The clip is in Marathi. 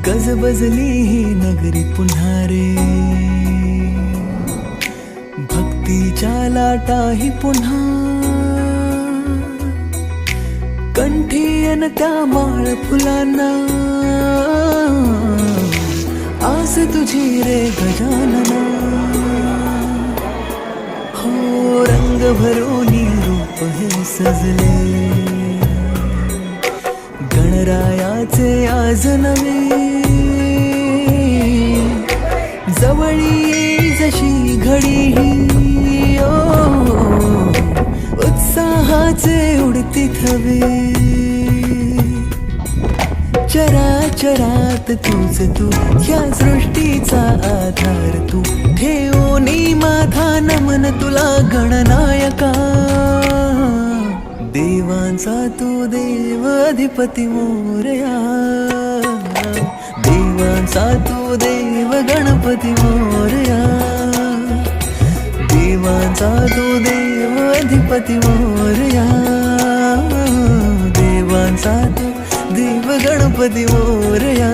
गजबजली ही नगरी पुन्हा रे, भक्तीच्या लाटाही पुन्हा, कंठी अन त्या माळ फुलांना, आस तुझी रे गजानना. हो रंग भरोनी रूप हे सजले, गणरायाचे आज नवे, जवळी येई जशी घडी ही, उत्साहाचे उडती थवे. चराचरात तूच तू, या सृष्टीचा आधार तू, ठेवोनी माझा नमन तुला गणनायका. देवांचा तू देव अधिपती मोरया, देवांचा तू देव गणपती मोरया, देवांचा तू देव अधिपती मोरया, देवांचा तू देव गणपती मोरया.